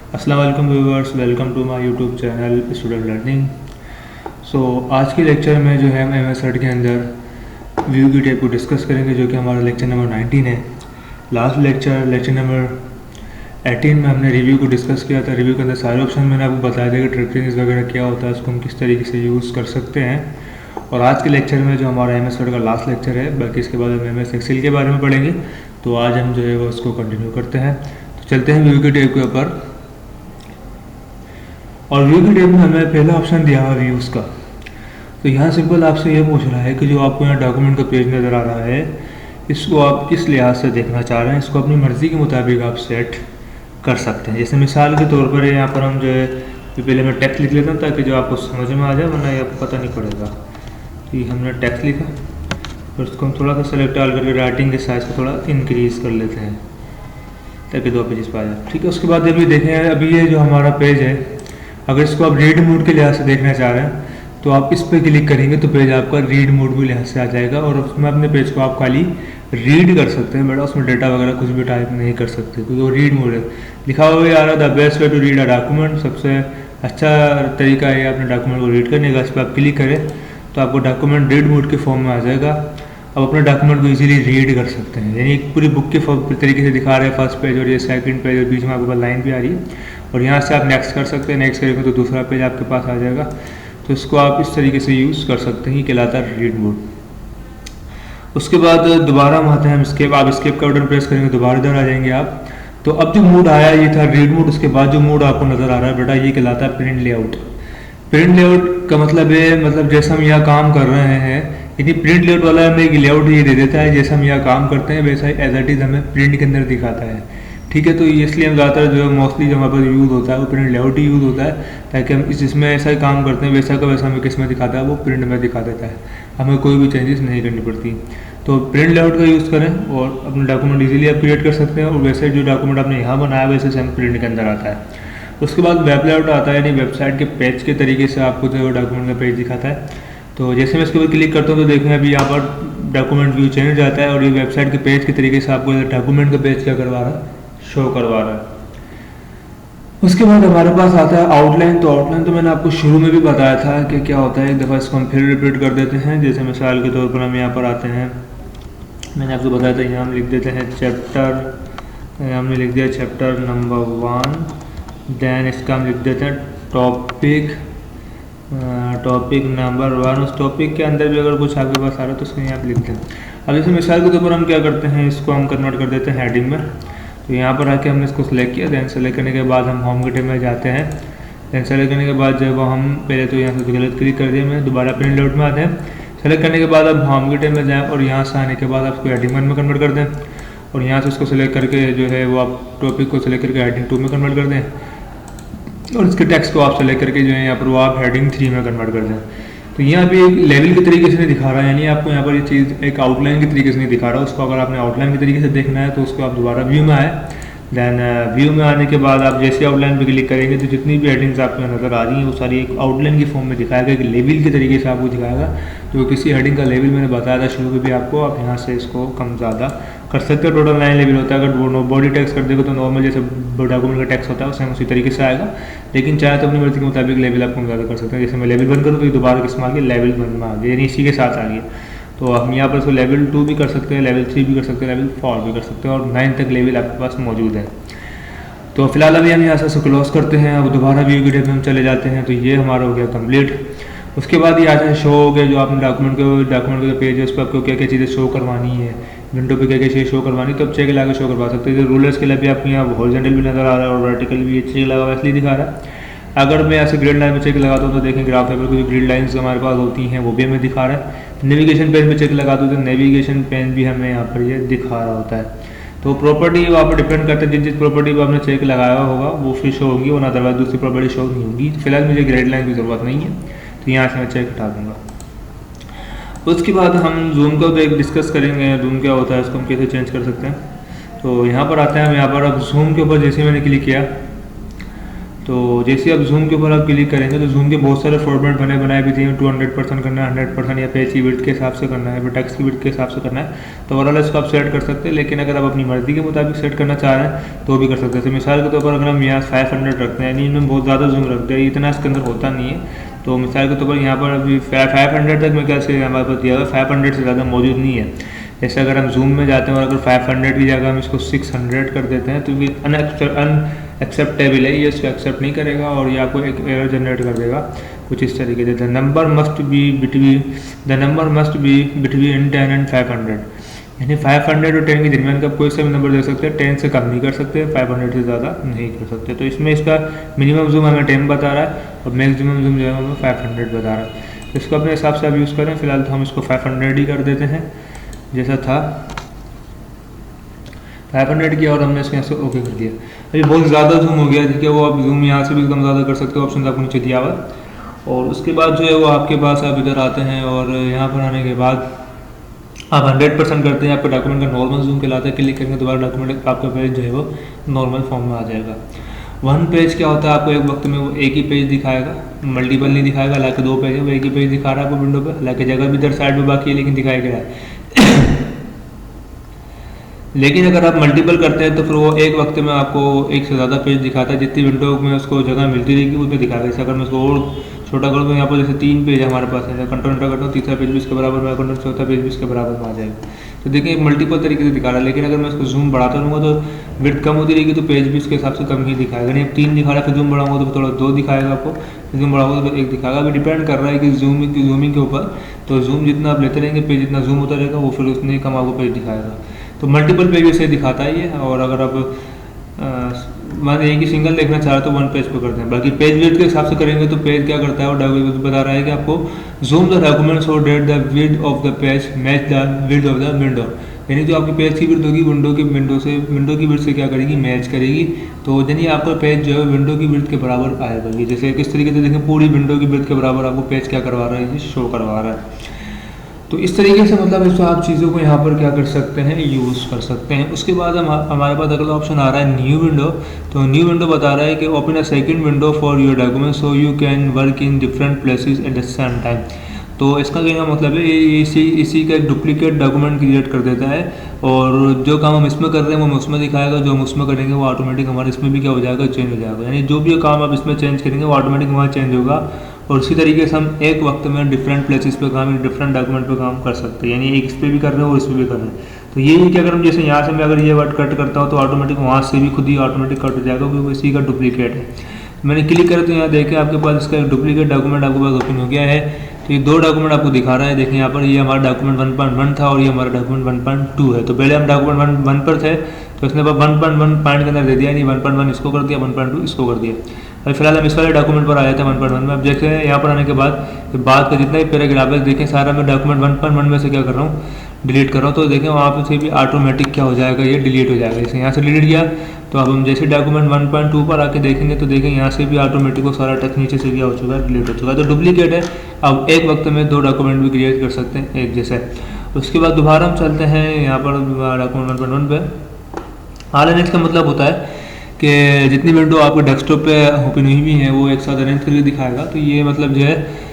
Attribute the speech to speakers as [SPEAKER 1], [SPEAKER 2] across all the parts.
[SPEAKER 1] अस्सलाम वालेकुम viewers, welcome to my YouTube channel student learning. आज के लेक्चर में जो है हम एम एस वर्ड के अंदर व्यू की टाइप को डिस्कस करेंगे, जो कि हमारा लेक्चर नंबर 19 है। लास्ट लेक्चर नंबर 18 में हमने रिव्यू को डिस्कस किया था। रिव्यू के अंदर सारे ऑप्शन मैंने आपको बताया था कि ट्रिपिंग वगैरह क्या होता है, उसको हम किस तरीके से यूज़ कर सकते हैं। और आज के लेक्चर में जो हमारा एम एस वर्ड का लास्ट लेक्चर है, बाकी इसके बाद हम एम एस एक्सेल के बारे में पढ़ेंगे। तो आज हम जो है वो उसको कंटिन्यू करते हैं। तो चलते हैं व्यू की टाइप के ऊपर। और व्यू की टेब में हमें पहला ऑप्शन दिया है व्यूज़ का। तो यहाँ सिंपल आपसे ये पूछ रहा है कि जो आपको यहाँ डॉक्यूमेंट का पेज नज़र आ रहा है, इसको आप किस लिहाज से देखना चाह रहे हैं। इसको अपनी मर्ज़ी के मुताबिक आप सेट कर सकते हैं। जैसे मिसाल के तौर पर यहाँ पर हम जो है पहले मैं टेक्स्ट लिख लेता हूँ ताकि जो आपको समझ में आ जाए, वरना ये आपको पता नहीं पड़ेगा। तो ये हमने टेक्स्ट लिखा और उसको हम थोड़ा सा सेलेक्ट डाल करके राइटिंग के साइज़ को थोड़ा इंक्रीज़ कर लेते हैं ताकि 2 पेजेस पर आ जाए। ठीक है, उसके बाद अभी देखें, अभी ये जो हमारा पेज है, अगर इसको आप रीड मोड के लिहाज से देखना चाह रहे हैं तो आप इस पर क्लिक करेंगे तो पेज आपका रीड मोड के लिहाज से आ जाएगा। और उसमें अपने पेज को आप खाली रीड कर सकते हैं, बेटा उसमें डेटा वगैरह कुछ भी टाइप नहीं कर सकते क्योंकि वो रीड मोड है। लिखा हुआ है आ रहा the best way to read a document, सबसे अच्छा तरीका है अपने डॉक्यूमेंट को रीड करने का। इस पर आप क्लिक करें तो आपको डॉक्यूमेंट रीड मोड के फॉर्म में आ जाएगा। अब अपने डॉक्यूमेंट को इजीली रीड कर सकते हैं, यानी एक पूरी बुक के तरीके से दिखा रहे हैं फर्स्ट पेज और ये सेकंड पेज, और बीच में आपके पास लाइन भी आ रही है। और यहाँ से आप नेक्स्ट कर सकते हैं, नेक्स्ट करेंगे तो दूसरा पेज आपके पास आ जाएगा। तो इसको आप इस तरीके से यूज़ कर सकते हैं, कहलाता है रीड मोड। उसके बाद दोबारा हम आते हैं स्केप। आप स्केप का बटन प्रेस करेंगे दोबारा इधर आ जाएंगे आप। तो अब जो मोड आया ये था रीड मोड। उसके बाद जो मोड आपको नज़र आ रहा है बेटा, ये कहलाता है प्रिंट लेआउट। प्रिंट लेआउट का मतलब है, मतलब जैसे हम यहाँ काम कर रहे हैं, यदि प्रिंट लेआउट वाला हमें एक लेआउट ये दे देता है, जैसे हम यहाँ काम करते हैं वैसा ही एज इट इज़ हमें प्रिंट के अंदर दिखाता है। ठीक है, तो इसलिए हम ज़्यादातर जो है मोस्टली जो हमारे पास यूज़ होता है वो प्रिंट लेआउट ही यूज़ होता है, ताकि हम जिसमें ऐसा ही काम करते हैं वैसा का वैसा हमें किस में दिखाता है, वो प्रिंट में दिखा देता है, हमें कोई भी चेंजेस नहीं करनी पड़ती। तो प्रिंट लेआउट का यूज़ करें और अपना डॉक्यूमेंट इजीली आप क्रिएट कर सकते हैं। और वैसे जो डॉक्यूमेंट आपने यहाँ बनाया वैसे सेम प्रिंट के अंदर आता है। उसके बाद वेब लेआउट आता है, यानी वेबसाइट के पेज के तरीके से आपको जो डॉक्यूमेंट का पेज दिखाता है। तो जैसे मैं इसके ऊपर क्लिक करता हूँ तो देखें अभी यहाँ पर डॉक्यूमेंट व्यू चेंज जाता है और ये वेबसाइट के पेज के तरीके से आपको डॉक्यूमेंट का पेज क्या करवा रहा है, शो करवा रहा है। उसके बाद हमारे पास आता है आउटलाइन। तो आउटलाइन तो मैंने आपको शुरू में भी बताया था कि क्या होता है। एक दफ़ा इसको हम फिर रिपीट कर देते हैं। जैसे मिसाल के तौर पर हम यहाँ पर आते हैं, मैंने आपको बताया था, यहाँ हम लिख देते हैं चैप्टर, हमने लिख दिया चैप्टर नंबर 1। देन इसका हम लिख देते हैं टॉपिक नंबर 1। उस टॉपिक के अंदर भी अगर कुछ आपके पास आ रहा है तो उसको यहाँ पे लिख दें। अब जैसे मिसाल के तौर पर हम क्या करते हैं, इसको हम कन्वर्ट कर देते हैं हेडिंग में। तो यहाँ पर आके हमने इसको सेलेक्ट किया। दैन सेलेक्ट करने के बाद हम होम के टेब में जाते हैं। दैन सेलेक्ट करने के बाद जब हम पहले तो यहाँ से गलत क्लिक कर दिया, मैं दोबारा प्रिंट लेआउट में आते हैं। सेलेक्ट करने के बाद अब होम के टेब में जाएँ और यहाँ से आने के बाद आप उसको हेडिंग 1 में कन्वर्ट कर दें। और यहाँ से उसको सेलेक्ट करके जो है वो आप टॉपिक को सेलेक्ट करके हेडिंग 2 में कन्वर्ट कर दें। और इसके टेक्स्ट को आप सेलेक्ट करके जो है यहाँ पर वो आप हेडिंग 3 में कन्वर्ट कर दें। तो यहाँ पे एक लेवल के तरीके से नहीं दिखा रहा है, यानी आपको यहाँ पर ये चीज़ एक आउटलाइन के तरीके से नहीं दिखा रहा। उसको अगर आपने आउटलाइन के तरीके से देखना है तो उसको आप दोबारा व्यू में आए। दैन व्यू में आने के बाद आप जैसे आउटलाइन पे क्लिक करेंगे तो जितनी भी हेडिंग्स आपको नज़र आ रही हैं वो सारी एक आउटलाइन की फॉर्म में दिखाएगा, एक लेवल के तरीके से आपको दिखाएगा। तो किसी हेडिंग का लेवल मैंने बताया था शुरू में भी आपको, आप यहाँ से इसको कम ज़्यादा कर सकते हो। टोटल 9 लेवल होता है। अगर वो बॉडी टेक्स्ट कर देगा तो नॉर्मल जैसे डॉक्यूमेंट का टेक्स्ट होता है उसे हम उसी तरीके से आएगा, लेकिन चाहे तो अपनी मर्जी के मुताबिक लेवल आप कम ज़्यादा कर सकते हैं। जैसे मैं लेवल 1 करूँ तो दोबारा किस में आ गया, लेवल 1 में आ गया, यानी इसी के साथ आ गया। तो हम यहाँ पर इसको लेवल 2 भी कर सकते हैं, लेवल 3 भी कर सकते हैं, लेवल 4 भी कर सकते हैं, और 9 तक लेवल आपके पास मौजूद है। तो फिलहाल अभी हम यहाँ से क्लोज करते हैं। अब दोबारा व्यू की टेब में हम चले जाते हैं। तो ये हमारा हो गया कंप्लीट। उसके बाद ये आता है शो हो गया, जो आपने डॉक्यूमेंट का पेज है उस पर आपको क्या क्या चीज़ें शो करवानी है, विंडो पे क्या क्या चीज़ें शो करवानी, तो आप चेक लगा शो करवा सकते हैं। रूलर्स के लिए भी आपको यहाँ हॉरिजॉन्टल भी नज़र आ रहा है और वर्टिकल भी चेक लगा इसलिए दिखा रहा है। अगर मैं ऐसे ग्रिड लाइन में चेक लगाता हूँ तो देखें ग्राफ पेपर की ग्रिड लाइन्स हमारे पास होती हैं वो भी हमें दिखा रहा है। नेविगेशन पेन में चेक लगा दो तो नेविगेशन पेन भी हमें यहाँ पर ये दिखा रहा होता है। तो प्रॉपर्टी वहाँ पर डिपेंड करता है, जिस प्रॉपर्टी पर आपने चेक लगाया होगा वो फिर शो होगी, वरना अदरवाइज दूसरी प्रॉपर्टी शो नहीं होगी। फिलहाल मुझे ग्रेड लाइन की ज़रूरत नहीं है, तो यहाँ से मैं चेक हटा दूँगा। उसके बाद हम जूम का तो एक डिस्कस करेंगे, जूम क्या होता है, उसको हम कैसे चेंज कर सकते हैं। तो यहाँ पर आते हैं हम, यहाँ पर अब जूम के ऊपर जैसे मैंने क्लिक किया तो जैसे आप जूम के ऊपर आप क्लिक करेंगे तो जूम के बहुत सारे फॉर्मेट बने बनाए भी चाहिए, 200% करना है, 100% या पेज की विड्थ के हिसाब से करना है, फिर टेक्स्ट की विड्थ के हिसाब से करना है। तो ओवरऑल इसको आप सेट कर सकते हैं, लेकिन अगर आप अपनी मर्जी के मुताबिक सेट करना चाह रहे हैं तो भी कर सकते हैं। तो मिसाल के तौर पर अगर हम यहाँ 500 रखते हैं, यानी इनमें बहुत ज़्यादा जूम रखते हैं, इतना इसके अंदर होता नहीं है। तो मिसाल के तौर पर यहाँ पर अभी 500 तक मैं क्या से हमारे पास दिया हुआ, 500 से ज़्यादा मौजूद नहीं है। जैसे अगर हम जूम में जाते हैं और अगर 500 की जगह हम इसको 600 कर देते हैं तो ये अनएक्सेप्टेबल है, ये इसको एक्सेप्ट नहीं करेगा और ये आपको एक एरर जनरेट कर देगा कुछ इस तरीके से। The number must be between 10 and 500, यानी 500 और 10 के दरमियान का कोई सा भी नंबर दे सकते हैं, 10 से कम नहीं कर सकते, 500 से ज़्यादा नहीं कर सकते। तो इसमें इसका मिनिमम जूम हमें 10 बता रहा है और मैक्सिमम जूम जो है हमें 500 बता रहा है। तो इसको अपने हिसाब से आप यूज़ करें। फिलहाल तो हम इसको 500 ही कर देते हैं जैसा था, 500 किया और हमने इसको यहाँ से ओके कर दिया। अभी बहुत ज़्यादा जूम हो गया, देखिए वो आप जूम यहाँ से भी एकदम ज़्यादा कर सकते हो, ऑप्शन आपको नीचे दिया हुआ। और उसके बाद जो है वो आपके पास आप इधर आते हैं और यहाँ पर आने के बाद आप 100% करते हैं, आपका डॉक्यूमेंट का नॉर्मल जूम कहलाता है। क्लिक करेंगे दोबारा डॉक्यूमेंट आपका पेज जो है वो नॉर्मल फॉर्म में आ जाएगा। वन पेज क्या होता है, आपको एक वक्त में वो एक ही पेज दिखाएगा, मल्टीपल नहीं दिखाएगा। हालांकि 2 पेज है, वो एक ही पेज दिखा रहा है आपको विंडो पे, हालांकि जगह भी इधर साइड में बाकी है लेकिन दिखाई गया है। लेकिन अगर आप मल्टीपल करते हैं तो फिर वो एक वक्त में आपको एक से ज़्यादा पेज दिखाता है, जितनी विंडो में उसको जगह मिलती रहेगी उसमें दिखाएगा। जैसे अगर मैं उसको और छोटा कर दूँ, यहाँ पर जैसे 3 पेज हमारे पास है, कंट्रोल एंटर करता हूँ, तीसरा पेज भी इसके बराबर में, कंट्रोल चौथा पेज भी इसके बराबर में आ जाएगा। तो देखिए एक मल्टीपल तरीके से दिखा रहा है। लेकिन अगर मैं इसको जूम बढ़ाता रहूँगा तो विड्थ कम होती रहेगी, तो पेज भी इसके हिसाब से कम ही दिखाएगा। नहीं 3 दिखा रहा है, फिर जूम बढ़ाऊंगा तो थोड़ा 2 दिखाएगा आपको, फिर जूम बढ़ाऊंगा तो 1 दिखाएगा। अभी डिपेंड कर रहा है कि जूमिंग के ऊपर। तो जूम जितना आप लेते रहेंगे, पेज जितना जूम होता रहेगा, वो फिर उतने कम आपको पेज दिखाएगा। तो मल्टीपल पेज से दिखाता ही है। और अगर आप मान एक ही सिंगल देखना चाह रहे तो 1 पेज पर करते हैं। बाकी पेज विड्थ के हिसाब से करेंगे तो पेज क्या करता है, वो बता रहा है कि आपको zoom the document so that the width of the page match the width of the window, यानी जो आपकी पेज की विड्थ होगी विंडो की विड्थ से क्या करेगी, मैच करेगी। तो यानी आपका पेज जो है विंडो की विड्थ के बराबर आएगा। ये जैसे किस तरीके से देखें, पूरी विंडो की विड्थ के बराबर आपको पेज क्या करवा रहा है, ये शो करवा रहा है। तो इस तरीके से मतलब इसको आप चीज़ों को यहाँ पर क्या कर सकते हैं, यूज़ कर सकते हैं। उसके बाद हमारे पास अगला ऑप्शन आ रहा है न्यू विंडो। तो न्यू विंडो बता रहा है कि open a second window for your document so you can work in different places at the same time. तो इसका कहने का मतलब है इसी का एक डुप्लीकेट डॉक्यूमेंट क्रिएट कर देता है, और जो काम हम इसमें कर रहे हैं वो हम उसमें दिखाएगा, जो हम उसमें करेंगे वो ऑटोमेटिक हमारे इसमें भी क्या हो जाएगा, चेंज हो जाएगा। यानी जो भी काम आप इसमें चेंज करेंगे वो ऑटोमेटिक वहाँ चेंज होगा। और इसी तरीके से हम एक वक्त में डिफरेंट प्लेसेस पे काम, डिफरेंट डॉक्यूमेंट पे काम कर सकते हैं। यानी एक इस पर भी कर रहे हैं और इस पर भी कर रहे हैं। तो ये है कि अगर हम जैसे यहाँ से मैं अगर ये वर्ड कट करता हूँ तो ऑटोमेटिक वहाँ से भी खुद ही ऑटोमेटिक कट हो जाएगा, क्योंकि इसी का डुप्लीकेट है। मैंने क्लिक करा तो यहाँ देखें आपके पास इसका एक डुप्लीकेट डॉक्यूमेंट आपके पास ओपन हो गया है। तो ये 2 डॉक्यूमेंट आपको दिखा रहा है। देखें यहाँ पर ये हमारा डॉक्यूमेंट 1.1 था और ये हमारा डॉक्यूमेंट 1.2 है। तो पहले हम डॉक्यूमेंट 1 पर थे तो इसने 1.1 पॉइंट के अंदर दे दिया, यानी 1.1 इसको कर दिया, 1.2 इसको कर दिया। अभी फिलहाल हम इस वाले डॉक्यूमेंट पर आए थे 1.1 में। अब देखते हैं यहाँ पर आने के बाद का जितना भी पैराग्राफ है, देखें सारा मैं डॉक्यूमेंट 1.1 में से क्या कर रहा हूँ, डिलीट कर रहा हूँ। तो देखें वहाँ से भी ऑटोमेटिक क्या हो जाएगा, ये डिलीट हो जाएगा। जैसे यहाँ से डिलीट किया तो अब हम जैसे डॉक्यूमेंट 1.2 पर आके देखेंगे तो देखें यहाँ से भी ऑटोमेटिक वो सारा टेक्स्ट नीचे से क्या हो चुका है, डिलीट हो चुका है। तो डुप्लीकेट है। अब एक वक्त में 2 डॉक्यूमेंट भी क्रिएट कर सकते हैं एक जैसे। उसके बाद दोबारा हम चलते हैं यहाँ पर डॉक्यूमेंट 1.1 पे। ऑल एन का मतलब होता है कि जितनी विंडो आपके डेस्कटॉप पे ओपन हुई भी हैं वो एक साथ अरेंज करके दिखाएगा। तो ये मतलब जो है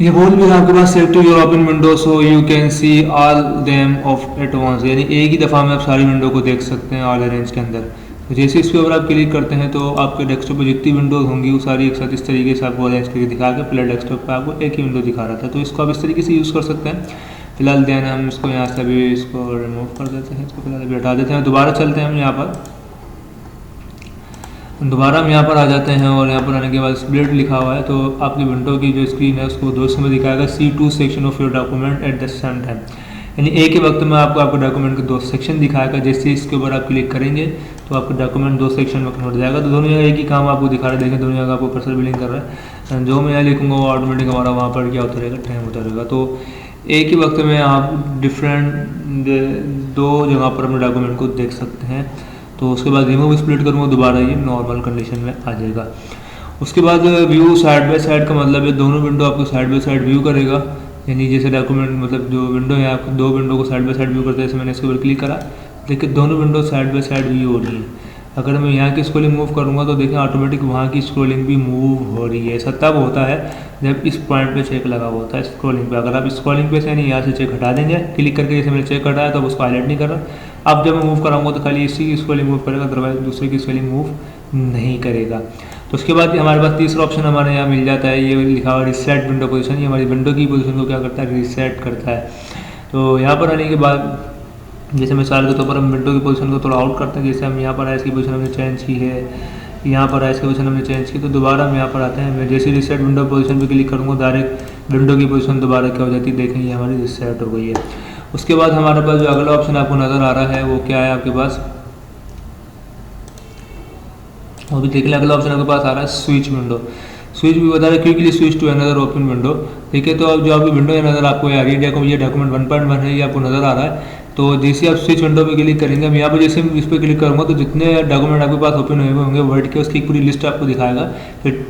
[SPEAKER 1] ये बोल भी आपके पास save to your open window so you can see all them of at once, यानी एक ही दफ़ा में आप सारी विंडो को देख सकते हैं ऑल अरेंज के अंदर। तो जैसे इस पर आप क्लिक करते हैं तो आपके डेस्कटॉप पर जितनी विंडोज़ होंगी वो सारी एक साथ इस तरीके से आपको अरेंज करके दिखा के प्ले डेस्कटॉप पर आपको एक ही विंडो दिखा रहा था। तो इसको आप इस तरीके से यूज़ कर सकते हैं। फिलहाल देन हम इसको यहाँ से अभी इसको रिमूव कर देते हैं, इसको फिलहाल अभी हटा देते हैं। दोबारा चलते हैं हम यहाँ पर, दोबारा हम यहाँ पर आ जाते हैं और यहाँ पर आने के बाद स्प्लिट लिखा हुआ है। तो आपकी विंडो की जो स्क्रीन है उसको 2 हिस्सों में दिखाएगा, C2 section of your document at the same time, यानी एक ही वक्त में आपको आपके डॉक्यूमेंट के 2 सेक्शन दिखाएगा। जैसे इसके ऊपर आप क्लिक करेंगे तो आपका डॉक्यूमेंट 2 सेक्शन में कन्वर्ट हो जाएगा। तो दोनों जगह एक ही काम आपको दिखा रहा है। देखें दोनों जगह आपको कर्सर बिलिंग कर रहा है। जो मैं यहाँ लिखूँगा वो ऑटोमेटिक हमारा वहाँ पर क्या होता रहेगा, टाइम होता रहेगा। तो एक ही वक्त में आप डिफरेंट 2 जगह पर अपने डॉक्यूमेंट को देख सकते हैं। तो उसके बाद रिमूव स्प्लिट करूँगा, दोबारा ये नॉर्मल कंडीशन में आ जाएगा। उसके बाद व्यू साइड बाय साइड का मतलब है दोनों विंडो आपको साइड बाय साइड व्यू करेगा। यानी जैसे डॉक्यूमेंट मतलब जो विंडो है आपको 2 विंडो को साइड बाय साइड व्यू करते हैं। जैसे मैंने इसके ऊपर क्लिक करा, देखिए दोनों window side by side view हो रही है। अगर मैं यहाँ की स्क्रॉलिंग मूव करूँगा तो देखें ऑटोमेटिक वहाँ की स्क्रॉलिंग भी मूव हो रही है। ऐसा तब होता है जब इस पॉइंट पे चेक लगा हुआ होता है स्क्रॉलिंग पे। अगर आप स्क्रॉलिंग पे से नहीं यहाँ से चेक हटा देंगे क्लिक करके, जैसे मैंने चेक हटाया तो उसको हाईलाइट नहीं कर रहा। अब जब मैं मूव कराऊंगा तो खाली इसी की स्क्रॉलिंग मूव करेगा, अदरवाइज दूसरे की स्क्रॉलिंग मूव नहीं करेगा। तो उसके बाद हमारे पास तीसरा ऑप्शन हमारे यहाँ मिल जाता है, ये लिखा हुआ रिसेट विंडो पोजीशन। ये हमारी विंडो की पोजीशन को क्या करता है, रिसेट करता है। तो यहाँ पर आने के बाद जैसे मिसाल के तौर पर हम विंडो की पोजीशन को थोड़ा आउट करते हैं, जैसे हम यहाँ पर आए इसकी पोजीशन हमने चेंज की है, यहाँ पर आए इसकी पोजीशन हमने चेंज की, तो दोबारा हम यहाँ पर आते हैं। मैं जैसे रिसेट विंडो पोजीशन पे क्लिक करूँगा डायरेक्ट विंडो की पोजीशन दोबारा क्या हो जाती है, देखें ये हमारी रिसेट हो गई है। उसके बाद हमारे पास जो अगला ऑप्शन आपको नज़र आ रहा है वो क्या है आपके पास, अभी देख लें अगला ऑप्शन आपके पास आ रहा है स्विच विंडो। स्विच भी बता रहा है quickly switch to another open window. ठीक है, तो अब जो आपकी विंडो नज़र आपको आ रही है, ये डॉक्यूमेंट 1.1 है, ये आपको नज़र आ रहा है। तो जैसे आप स्विच विंडो पे क्लिक करेंगे, हम यहाँ पर जैसे इस पर क्लिक करूँगा तो जितने डॉक्यूमेंट आपके पास ओपन हुए होंगे वर्ड के, उसकी पूरी लिस्ट आपको दिखाएगा। फिर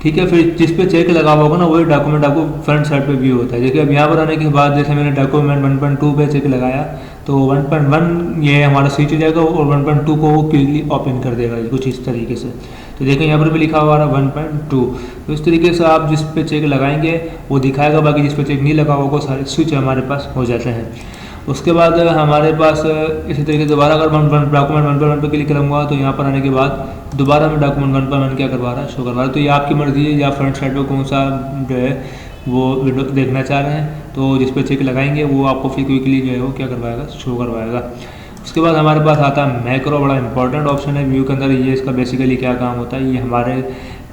[SPEAKER 1] ठीक है, फिर जिस पे चेक लगा हुआ होगा ना वही डॉक्यूमेंट आपको फ्रंट साइड पे व्यू होता है। देखिए अब यहाँ पर आने के बाद जैसे मैंने डॉक्यूमेंट 1.2 पे चेक लगाया तो 1.1 ये हमारा स्विच हो जाएगा और 1.2 को वो क्विकली ओपन कर देगा कुछ इस तरीके से। तो देखिए यहाँ पर भी लिखा हुआ है 1.2। तो इस तरीके से आप जिस पे चेक लगाएंगे वो दिखाएगा, बाकी जिस पे चेक नहीं लगा होगा सारे स्विच हमारे पास हो जाते हैं। उसके बाद हमारे पास इसी तरीके से दोबारा अगर डॉक्यूमेंट 1.1 पे क्लिक करूँगा तो यहाँ पर आने के बाद दोबारा मैं डॉक्यूमेंट 1.1 क्या करवा रहा है, शो करवा रहा है। तो ये आपकी मर्जी है या फ्रंट साइड पे कौन सा जो है वो विंडो देखना चाह रहे हैं, तो जिस पे चेक लगाएंगे वो आपको फिर क्विकली जो है वो क्या करवाएगा, शो करवाएगा। उसके बाद हमारे पास आता है मैक्रो, बड़ा इंपॉर्टेंट ऑप्शन है व्यू के अंदर। ये इसका बेसिकली क्या काम होता है, ये हमारे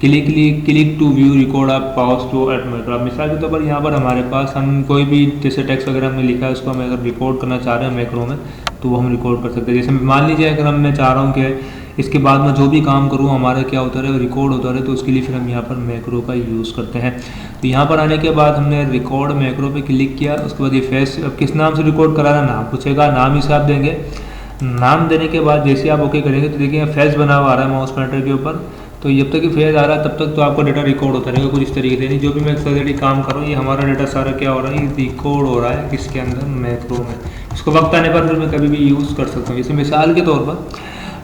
[SPEAKER 1] क्लिक टू व्यू रिकॉर्ड आप पॉज टू एट मैक्रो। अब मिसाल के तौर पर यहाँ पर हमारे पास हम कोई भी जैसे टेक्स्ट वगैरह हमने लिखा है उसको हम अगर रिकॉर्ड करना चाह रहे हैं मैक्रो में तो वो हम रिकॉर्ड कर सकते हैं। जैसे मान लीजिए अगर मैं चाह रहा हूँ कि इसके बाद में जो भी काम करूँ हमारा क्या होता रहे, रिकॉर्ड होता रहे, तो उसके लिए फिर हम यहाँ पर मैक्रो का यूज़ करते हैं। तो यहाँ पर आने के बाद हमने रिकॉर्ड मैक्रो पे क्लिक किया। उसके बाद ये फेस, अब किस नाम से रिकॉर्ड करा रहा है नाम पूछेगा, नाम ही से आप देंगे। नाम देने के बाद जैसे आप ओके करेंगे तो देखिए फेस बना हुआ आ रहा है माउस पॉइंटर के ऊपर। तो जब तक कि फेज आ रहा है तब तक तो आपका डेटा रिकॉर्ड होता रहेगा कुछ इस तरीके से। नहीं जो भी मैं एक्सरसाइज काम करूँ ये हमारा डेटा सारा क्या हो रहा है, ये रिकॉर्ड हो रहा है किसके अंदर, मैक्रो में। इसको वक्त आने पर फिर मैं कभी भी यूज़ कर सकता हूँ। जैसे मिसाल के तौर पर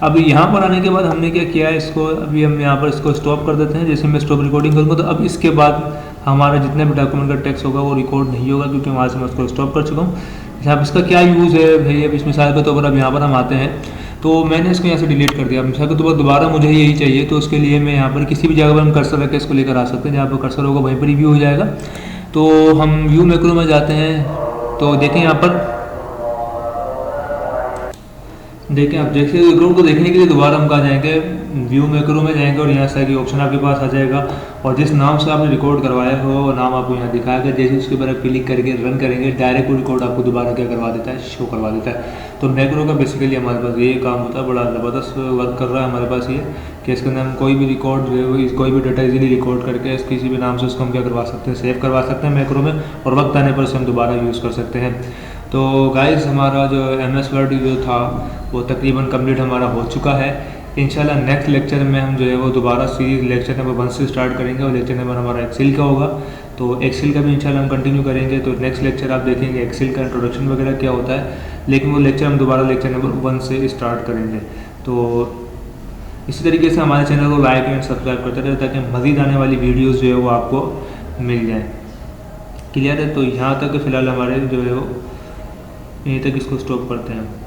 [SPEAKER 1] अब यहाँ पर आने के बाद हमने क्या किया है, इसको अभी हम यहाँ पर इसको स्टॉप कर देते हैं। जैसे मैं स्टॉप रिकॉर्डिंग करूँगा तो अब इसके बाद हमारा जितने भी डॉक्यूमेंट का टेक्स्ट होगा वो रिकॉर्ड नहीं होगा, क्योंकि वहाँ से मैं उसको स्टॉप कर चुका हूँ। अब इसका क्या यूज़ है भाई, अब इस मिसाल के तौर पर अब यहाँ पर हम आते हैं तो मैंने इसको यहाँ से डिलीट कर दिया। मिसाल के तौर पर दोबारा मुझे यही चाहिए तो उसके लिए मैं यहाँ पर किसी भी जगह पर हम कर्सर रख के इसको लेकर आ सकते हैं। जहाँ पर कर्सर होगा वहीं पर ही व्यू हो जाएगा। तो हम व्यू मैक्रो में जाते हैं तो देखें यहाँ पर, देखें आप जैसे रिकॉर्ड को देखने के लिए दोबारा हम कहाँ जाएंगे, व्यू मैक्रो में जाएंगे और यहाँ से ऑप्शन आपके पास आ जाएगा और जिस नाम से आपने रिकॉर्ड करवाया हो वो नाम आपको यहाँ दिखाएगा। जैसे उसके ऊपर आप क्लिक करके रन करेंगे डायरेक्ट वो रिकॉर्ड आपको दोबारा क्या करवा देता है, शो करवा देता है। तो मैक्रो का बेसिकली हमारे पास ये काम होता है, बड़ा ज़बरदस्त वर्क कर रहा है हमारे पास ये कि इसके अंदर हम कोई भी रिकॉर्ड जो है कोई भी डाटा इजीली रिकॉर्ड करके किसी भी नाम से उसको हम क्या करवा सकते हैं, सेव करवा सकते हैं मैक्रो में, और वक्त आने पर उसे हम दोबारा यूज़ कर सकते हैं। तो गाइस हमारा जो MS वर्ड जो था वो तकरीबन कंप्लीट हमारा हो चुका है। इंशाल्लाह नेक्स्ट लेक्चर में हम जो है वो दोबारा सीरीज लेक्चर नंबर 1 से स्टार्ट करेंगे और लेक्चर नंबर हमारा एक्सेल का होगा। तो एक्सेल का भी इंशाल्लाह हम कंटिन्यू करेंगे। तो नेक्स्ट लेक्चर आप देखेंगे एक्सेल का इंट्रोडक्शन वगैरह क्या होता है, लेकिन वो लेक्चर हम दोबारा लेक्चर नंबर 1 से स्टार्ट करेंगे। तो इसी तरीके से हमारे चैनल को लाइक एंड सब्सक्राइब करते रहे ताकि मज़ीद आने वाली वीडियोज़ जो है वो आपको मिल जाए। क्लियर है? तो यहाँ तक फ़िलहाल हमारे जो है वो यहीं तक इसको स्टॉप करते हैं।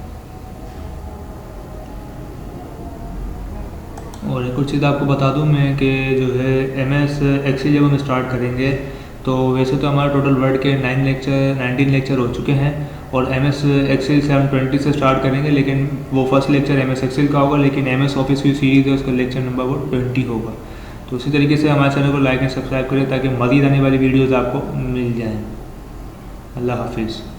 [SPEAKER 1] और एक और चीज़ आपको बता दूं मैं कि जो है MS एक्सेल जब हम स्टार्ट करेंगे तो वैसे तो हमारा टोटल वर्ड के 19 लेक्चर हो चुके हैं और MS एक्सेल से हम 20 से स्टार्ट करेंगे, लेकिन वो फर्स्ट लेक्चर MS एक्सेल का होगा, लेकिन MS ऑफिस की सीरीज़ है उसका लेक्चर नंबर वो 20 होगा। तो उसी तरीके से हमारे चैनल को लाइक एंड सब्सक्राइब करें ताकि मज़ीद आने वाली वीडियोज़ आपको मिल जाएँ। अल्लाह हाफिज़।